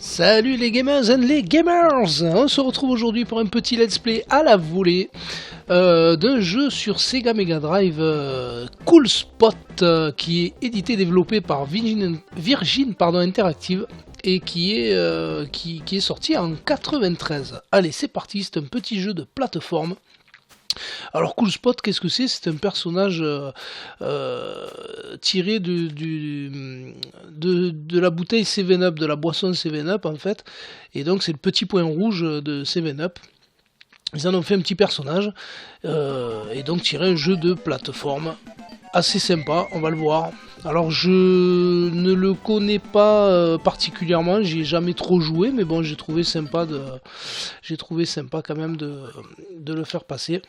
Salut les gamers and les gamers. On se retrouve aujourd'hui pour un petit let's play à la volée d'un jeu sur Sega Mega Drive, Cool Spot, qui est édité et développé par Virgin Interactive et qui est sorti en 93. Allez, c'est parti, c'est un petit jeu de plateforme. Alors Cool Spot, qu'est-ce que c'est? C'est un personnage tiré de la bouteille 7-Up, de la boisson 7-Up en fait. Et donc c'est le petit point rouge de 7-Up. Ils en ont fait un petit personnage. Et donc tiré un jeu de plateforme assez sympa, on va le voir. Alors je ne le connais pas particulièrement, j'y ai jamais trop joué, mais bon j'ai trouvé sympa quand même de le faire passer.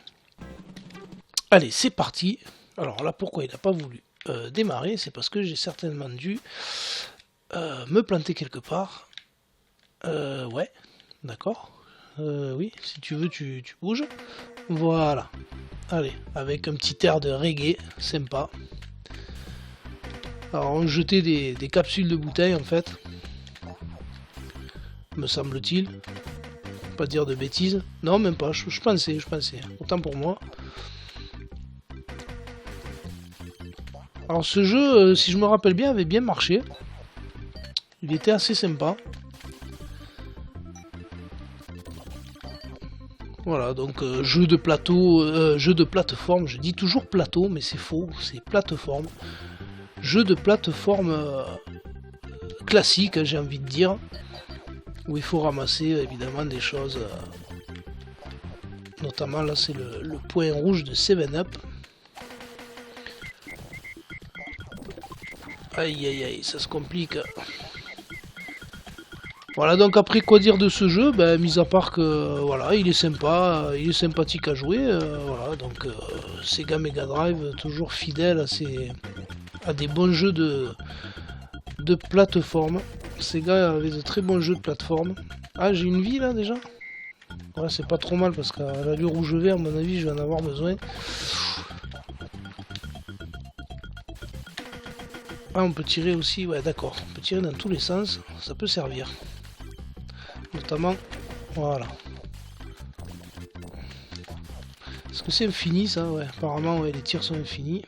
Allez, c'est parti. Alors là, pourquoi il n'a pas voulu démarrer? C'est parce que j'ai certainement dû me planter quelque part. Ouais, d'accord. Oui, si tu veux, tu bouges. Voilà. Allez, avec un petit air de reggae, sympa. Alors, on jetait des capsules de bouteilles, en fait. Me semble-t-il. Pas dire de bêtises. Non, même pas, je pensais. Autant pour moi. Alors ce jeu, si je me rappelle bien, avait bien marché. Il était assez sympa. Voilà, donc jeu de plateau, jeu de plateforme. Je dis toujours plateau, mais c'est faux, c'est plateforme. Jeu de plateforme classique, j'ai envie de dire. Où il faut ramasser évidemment des choses. Notamment là, c'est le point rouge de 7-Up. Aïe aïe aïe, ça se complique. Voilà, donc après quoi dire de ce jeu, ben, mis à part que voilà, il est sympa, il est sympathique à jouer, voilà, donc Sega Mega Drive toujours fidèle à des bons jeux de plateforme. Sega avait de très bons jeux de plateforme. Ah, j'ai une vie là déjà. Ouais, c'est pas trop mal parce qu'à l'allure où je vais, à mon avis, je vais en avoir besoin. Ah, on peut tirer aussi, ouais d'accord, on peut tirer dans tous les sens, ça peut servir. Notamment, voilà. Est-ce que c'est infini ça? Ouais, apparemment ouais, les tirs sont infinis.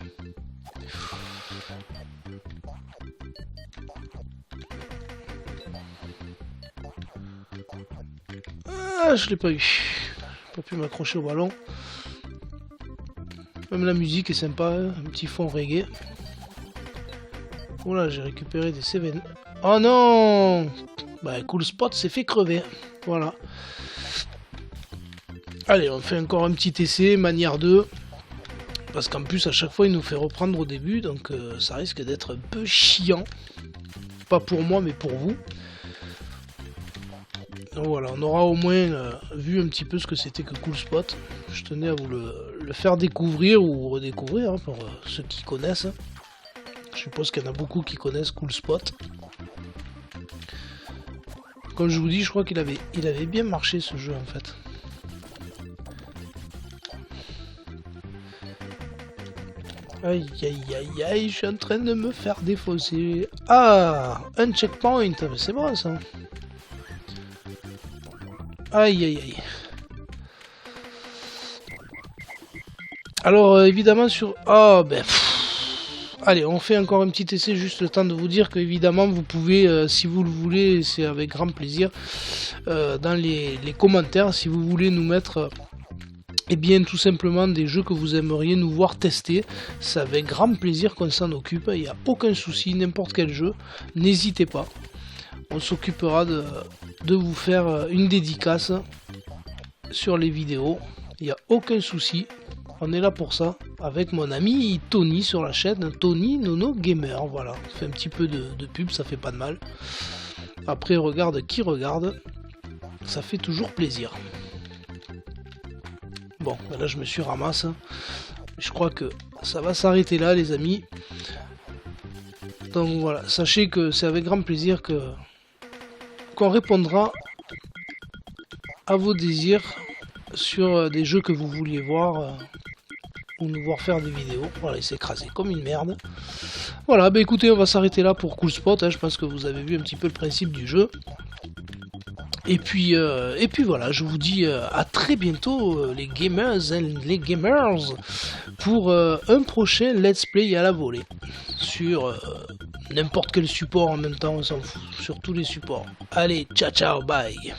Ah, je l'ai pas eu. J'ai pas pu m'accrocher au ballon. Même la musique est sympa, hein, un petit fond reggae. Oula, j'ai récupéré des 7. Oh non! Bah, Cool Spot s'est fait crever. Voilà. Allez, on fait encore un petit essai, manière 2. Parce qu'en plus, à chaque fois, il nous fait reprendre au début. Donc, ça risque d'être un peu chiant. Pas pour moi, mais pour vous. Donc voilà, on aura au moins vu un petit peu ce que c'était que Cool Spot. Je tenais à vous le faire découvrir ou redécouvrir, hein, pour ceux qui connaissent. Je suppose qu'il y en a beaucoup qui connaissent Cool Spot. Comme je vous dis, je crois qu'il avait bien marché ce jeu en fait. Aïe aïe aïe aïe, je suis en train de me faire défausser. Ah, un checkpoint, c'est bon ça. Aïe aïe aïe. Alors évidemment sur... Oh ben... Allez, on fait encore un petit essai, juste le temps de vous dire que évidemment vous pouvez, si vous le voulez, c'est avec grand plaisir, dans les commentaires, si vous voulez nous mettre, eh bien tout simplement des jeux que vous aimeriez nous voir tester, c'est avec grand plaisir qu'on s'en occupe, il n'y a aucun souci, n'importe quel jeu, n'hésitez pas, on s'occupera de vous faire une dédicace sur les vidéos, il n'y a aucun souci. On est là pour ça, avec mon ami Tony sur la chaîne, Tony Nono Gamer, voilà, on fait un petit peu de pub, ça fait pas de mal. Après, regarde qui regarde, ça fait toujours plaisir. Bon, là je me suis ramassé, je crois que ça va s'arrêter là les amis. Donc voilà, sachez que c'est avec grand plaisir qu'on répondra à vos désirs sur des jeux que vous vouliez voir. Nous voir faire des vidéos. Voilà, il s'est écrasé comme une merde. Voilà, bah écoutez, on va s'arrêter là pour Cool Spot, hein. Je pense que vous avez vu un petit peu le principe du jeu. Et puis voilà, je vous dis à très bientôt les gamers et les gamers pour un prochain let's play à la volée sur n'importe quel support en même temps, on s'en fout, sur tous les supports. Allez, ciao ciao, bye.